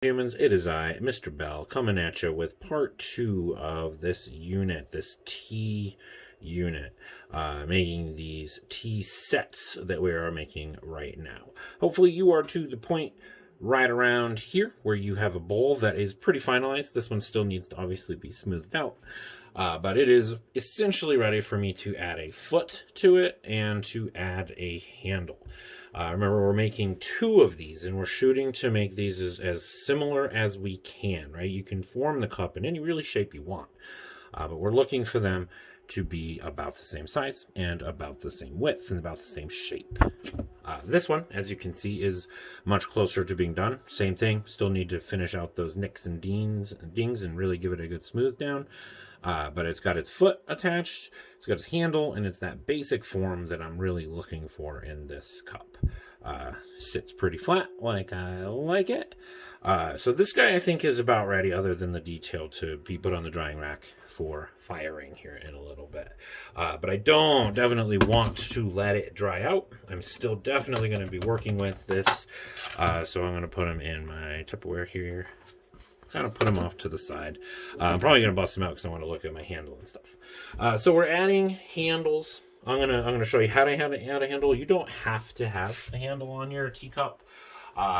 Humans, it is I, Mr. Bell, coming at you with part 2 of this unit, this tea unit, making these tea sets that we are making right now. Hopefully you are to the point right around here where you have a bowl that is pretty finalized. This one still needs to obviously be smoothed out, but it is essentially ready for me to add a foot to it and to add a handle. Remember, we're making 2 of these, and we're shooting to make these as similar as we can, right? You can form the cup in any really shape you want, but we're looking for them to be about the same size and about the same width and about the same shape. This one, as you can see, is much closer to being done. Same thing, still need to finish out those nicks and dings and really give it a good smooth down. But it's got its foot attached, it's got its handle, and it's that basic form that I'm really looking for in this cup. Sits pretty flat, like I like it. So this guy, I think, is about ready, other than the detail, to be put on the drying rack for firing here in a little bit. But I definitely want to let it dry out. I'm still definitely going to be working with this. So I'm going to put him in my Tupperware here. Kind of put them off to the side. I'm probably going to bust them out because I want to look at my handle and stuff. So we're adding handles. I'm gonna show you how to add a handle. You don't have to have a handle on your teacup.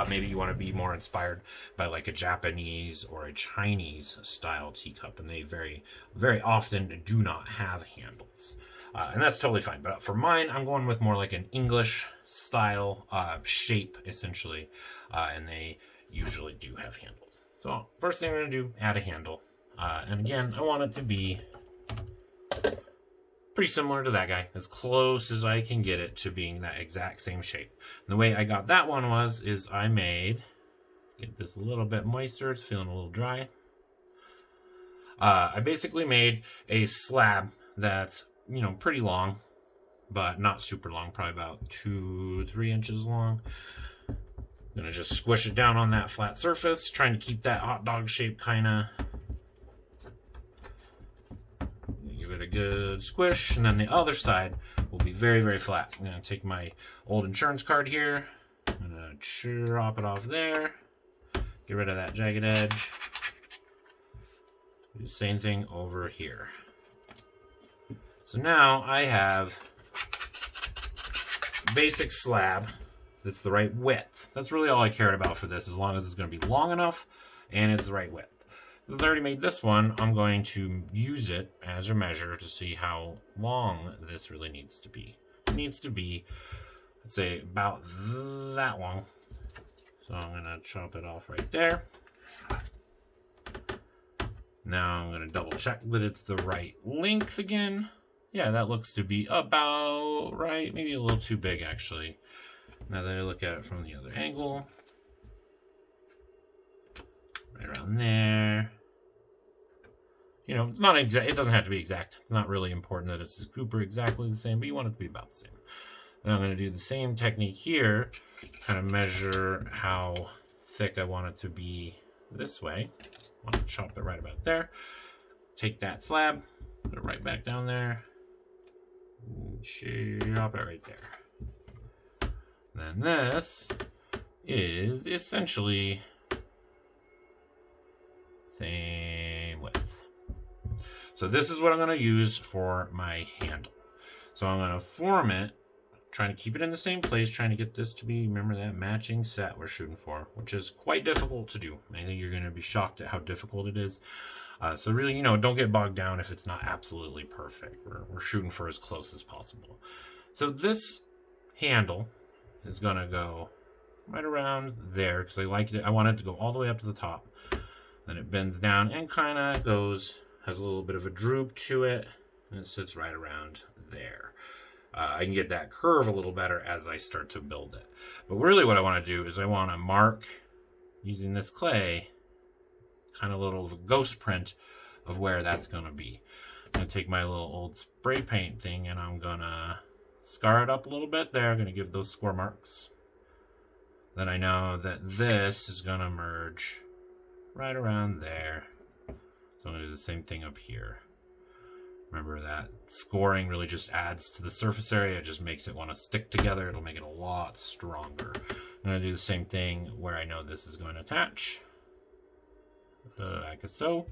Maybe you want to be more inspired by like a Japanese or a Chinese style teacup, and they very, very often do not have handles. And that's totally fine. But for mine, I'm going with more like an English style shape, essentially. And they usually do have handles. So first thing I'm going to do, add a handle. And again, I want it to be pretty similar to that guy, as close as I can get it to being that exact same shape. And the way I got that one is I made, get this a little bit moister, it's feeling a little dry. I basically made a slab that's, pretty long, but not super long, probably about 2-3 inches long. I'm gonna just squish it down on that flat surface, trying to keep that hot dog shape kind of. Give it a good squish, and then the other side will be very, very flat. I'm gonna take my old insurance card here. I'm gonna chop it off there. Get rid of that jagged edge. Do the same thing over here. So now I have a basic slab that's the right width. That's really all I cared about for this, as long as it's going to be long enough and it's the right width. Since I already made this one, I'm going to use it as a measure to see how long this really needs to be. It needs to be, let's say, about that long. So I'm going to chop it off right there. Now I'm going to double check that it's the right length again. Yeah, that looks to be about right. Maybe a little too big, actually. Now that I look at it from the other angle, right around there. It's not exact. It doesn't have to be exact. It's not really important that it's super exactly the same, but you want it to be about the same. Then I'm going to do the same technique here, kind of measure how thick I want it to be this way. I want to chop it right about there. Take that slab, put it right back down there, chop it right there. Then this is essentially same width. So this is what I'm going to use for my handle. So I'm going to form it, trying to keep it in the same place, trying to get this to be, remember, that matching set we're shooting for, which is quite difficult to do. I think you're going to be shocked at how difficult it is. So really, don't get bogged down if it's not absolutely perfect. We're shooting for as close as possible. So this handle is gonna go right around there because I like it. I want it to go all the way up to the top. Then it bends down and kind of has a little bit of a droop to it, and it sits right around there. I can get that curve a little better as I start to build it. But really what I want to do is I want to mark, using this clay, kind of a little ghost print of where that's going to be. I'm going to take my little old spray paint thing and I'm going to scar it up a little bit there. I'm going to give those score marks. Then I know that this is going to merge right around there. So I'm going to do the same thing up here. Remember that scoring really just adds to the surface area. It just makes it want to stick together. It'll make it a lot stronger. I'm going to do the same thing where I know this is going to attach. like so.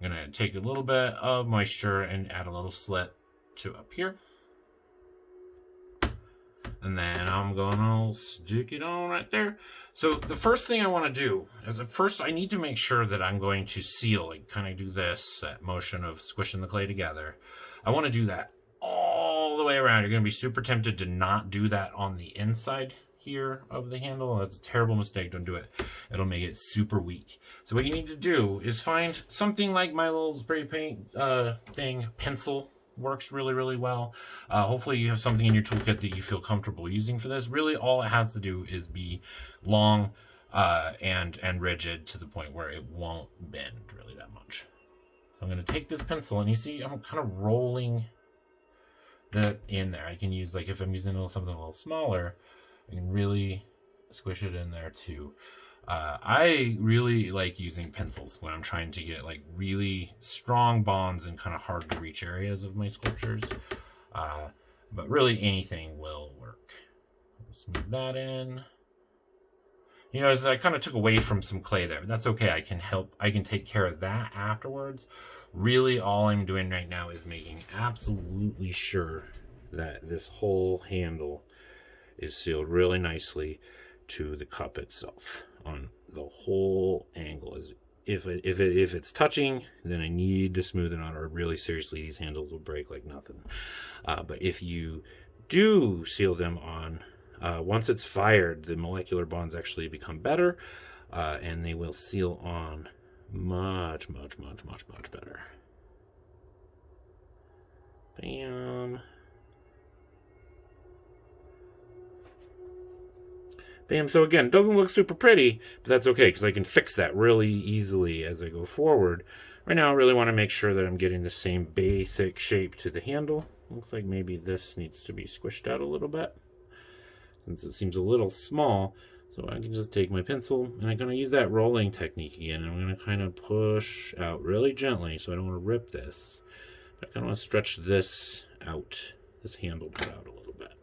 I'm going to take a little bit of moisture and add a little slit to up here. And then I'm gonna stick it on right there. So the first thing I want to do is first I need to make sure that I'm going to seal, like kind of do this, that motion of squishing the clay together. I want to do that all the way around. You're going to be super tempted to not do that on the inside here of the handle. That's a terrible mistake. Don't do it. It'll make it super weak. So what you need to do is find something like my little spray paint thing, pencil. Works really, really well. Hopefully you have something in your toolkit that you feel comfortable using for this. Really all it has to do is be long and rigid to the point where it won't bend really that much. So I'm going to take this pencil, and you see I'm kind of rolling that in there. I can use, like, if I'm using something a little smaller, I can really squish it in there too. I really like using pencils when I'm trying to get like really strong bonds in kind of hard to reach areas of my sculptures. But really anything will work. Let's move that in. You notice I kind of took away from some clay there, but that's okay. I can take care of that afterwards. Really all I'm doing right now is making absolutely sure that this whole handle is sealed really nicely to the cup itself on the whole angle. If it's touching, then I need to smooth it out, or really seriously these handles will break like nothing. But if you do seal them on, once it's fired, the molecular bonds actually become better, and they will seal on much better. Bam. Bam. So again, it doesn't look super pretty, but that's okay because I can fix that really easily as I go forward. Right now I really want to make sure that I'm getting the same basic shape to the handle. Looks like maybe this needs to be squished out a little bit since it seems a little small. So I can just take my pencil, and I'm going to use that rolling technique again. I'm going to kind of push out really gently so I don't want to rip this. But I kind of want to stretch this out, this handle part out a little bit.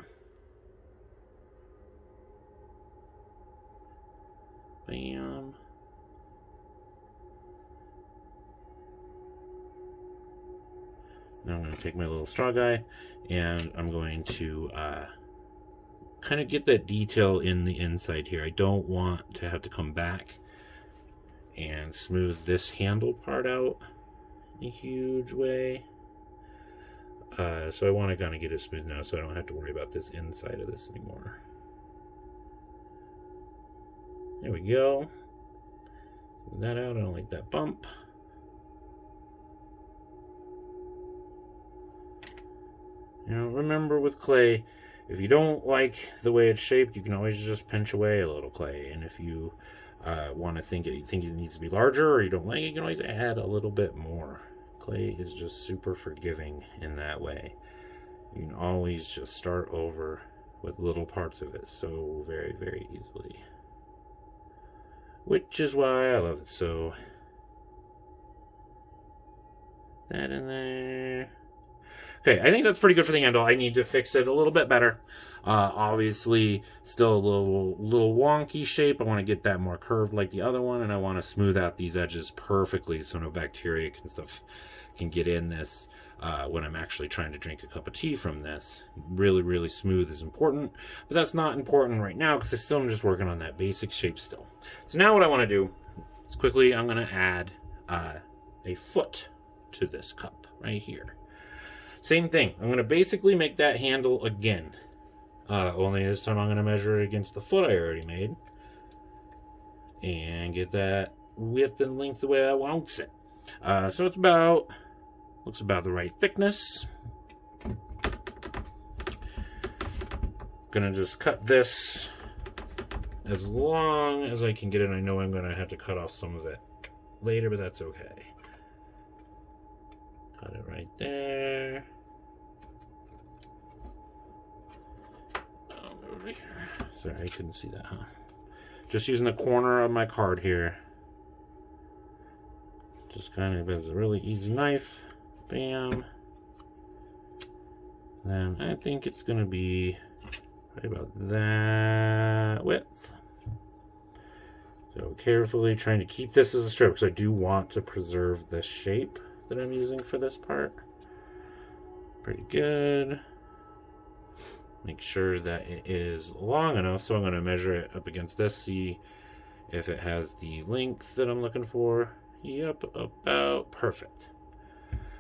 Bam. Now I'm going to take my little straw guy, and I'm going to kind of get that detail in the inside here. I don't want to have to come back and smooth this handle part out in a huge way. So I want to kind of get it smooth now so I don't have to worry about this inside of this anymore. There we go. Move that out. I don't like that bump. Now remember with clay, if you don't like the way it's shaped, you can always just pinch away a little clay. And if you want to think it needs to be larger, or you don't like it, you can always add a little bit more. Clay is just super forgiving in that way. You can always just start over with little parts of it so very, very easily. Which is why I love it. So that in there. Okay, I think that's pretty good for the handle. I need to fix it a little bit better. Obviously, still a little wonky shape. I want to get that more curved like the other one, and I want to smooth out these edges perfectly so no bacteria and stuff can get in this when I'm actually trying to drink a cup of tea from this. Really, really smooth is important, but that's not important right now because I still am just working on that basic shape still. So now what I want to do is quickly I'm going to add a foot to this cup right here. Same thing. I'm going to basically make that handle again. Only this time I'm going to measure it against the foot I already made. And get that width and length the way I want it. So it's about, looks about the right thickness. Gonna just cut this as long as I can get it. I know I'm going to have to cut off some of it later, but that's okay. Cut it right there. Over here. Sorry, I couldn't see that, huh? Just using the corner of my card here. Just kind of as a really easy knife. Bam. Then I think it's going to be right about that width. So carefully trying to keep this as a strip because I do want to preserve the shape that I'm using for this part. Pretty good. Make sure that it is long enough, so I'm going to measure it up against this, see if it has the length that I'm looking for. Yep, about perfect.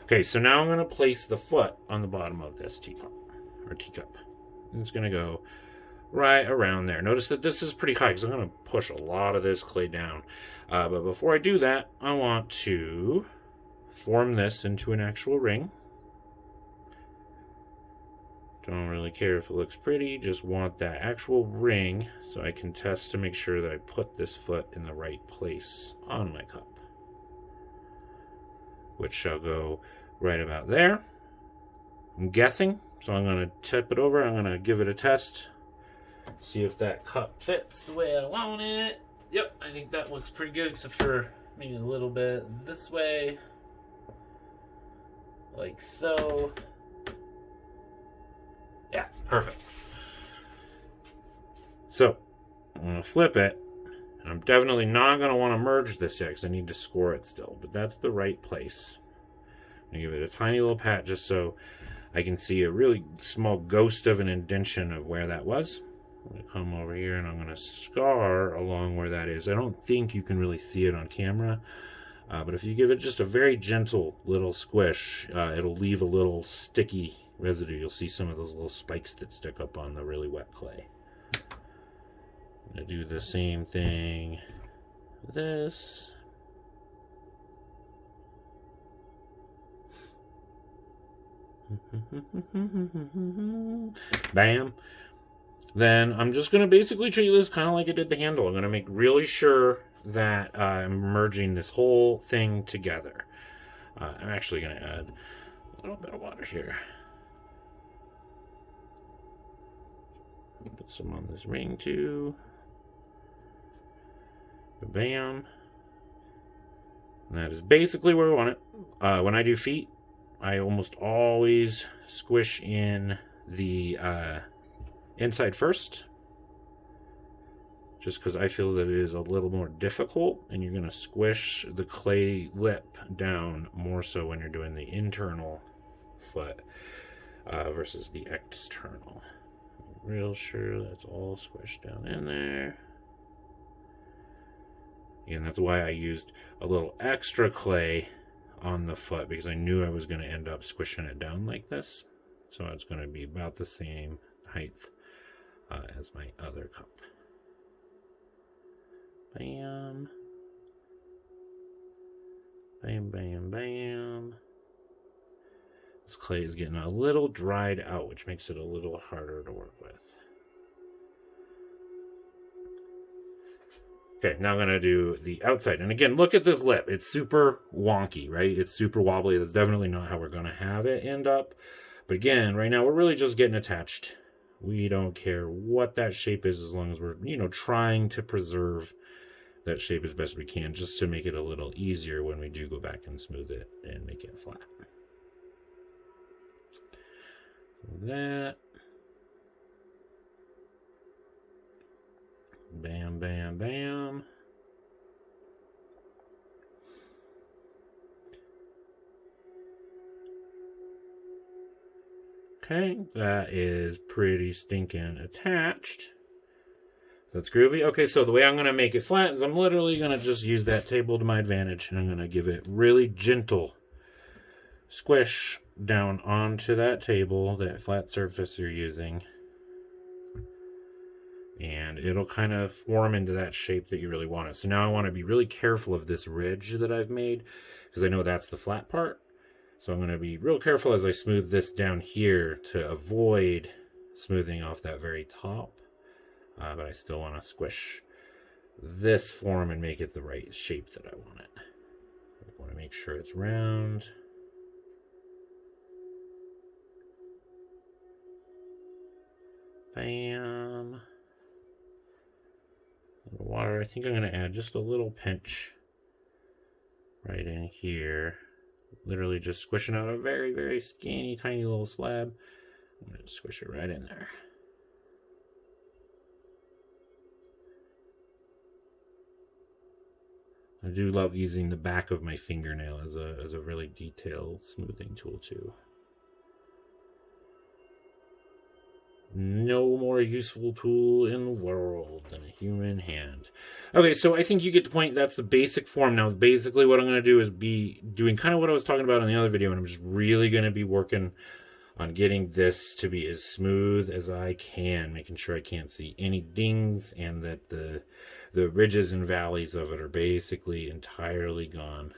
Okay, so now I'm going to place the foot on the bottom of this teapot, or teacup. And it's going to go right around there. Notice that this is pretty high, because I'm going to push a lot of this clay down. But before I do that, I want to form this into an actual ring. Don't really care if it looks pretty, just want that actual ring so I can test to make sure that I put this foot in the right place on my cup, which shall go right about there. I'm guessing, so I'm going to tip it over, I'm going to give it a test, see if that cup fits the way I want it. Yep, I think that looks pretty good, except for maybe a little bit this way, like so. Yeah, perfect. So, I'm going to flip it. And I'm definitely not going to want to merge this yet because I need to score it still. But that's the right place. I'm going to give it a tiny little pat just so I can see a really small ghost of an indentation of where that was. I'm going to come over here and I'm going to scar along where that is. I don't think you can really see it on camera. But if you give it just a very gentle little squish, it'll leave a little sticky residue. You'll see some of those little spikes that stick up on the really wet clay. I'm going to do the same thing with this. Bam. Then I'm just going to basically treat this kind of like I did the handle. I'm going to make really sure that I'm merging this whole thing together. I'm actually going to add a little bit of water here. Put some on this ring too. Bam. And that is basically where we want it. When I do feet, I almost always squish in the inside first. Just because I feel that it is a little more difficult, and you're going to squish the clay lip down more so when you're doing the internal foot versus the external. Real sure that's all squished down in there. And that's why I used a little extra clay on the foot, because I knew I was going to end up squishing it down like this. So it's going to be about the same height as my other cup. Bam. Bam, bam, bam. This clay is getting a little dried out, which makes it a little harder to work with. Okay, now I'm going to do the outside. And again, look at this lip. It's super wonky, right? It's super wobbly. That's definitely not how we're going to have it end up. But again, right now we're really just getting attached. We don't care what that shape is as long as we're, trying to preserve that shape as best we can, just to make it a little easier when we do go back and smooth it and make it flat. So that. Bam, bam, bam. Okay, that is pretty stinking attached. That's groovy. Okay, so the way I'm going to make it flat is I'm literally going to just use that table to my advantage, and I'm going to give it really gentle squish down onto that table, that flat surface you're using. And it'll kind of form into that shape that you really want it. So now I want to be really careful of this ridge that I've made, because I know that's the flat part. So I'm going to be real careful as I smooth this down here to avoid smoothing off that very top. But I still want to squish this form and make it the right shape that I want it. I want to make sure it's round. Bam. Water. I think I'm going to add just a little pinch right in here. Literally just squishing out a very, very skinny, tiny little slab. I'm going to squish it right in there. I do love using the back of my fingernail as a really detailed smoothing tool too. No more useful tool in the world than a human hand. Okay, so I think you get the point. That's the basic form. Now, basically what I'm going to do is be doing kind of what I was talking about in the other video, and I'm just really going to be working on getting this to be as smooth as I can, making sure I can't see any dings, and that the ridges and valleys of it are basically entirely gone.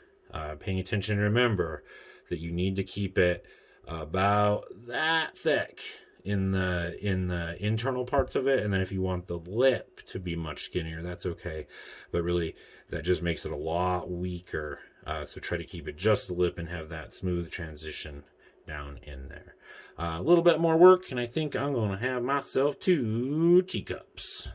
Paying attention, remember that you need to keep it about that thick in the internal parts of it, and then if you want the lip to be much skinnier, that's okay, but really that just makes it a lot weaker. So try to keep it just the lip and have that smooth transition down in there. A little bit more work, and I think I'm going to have myself 2 teacups.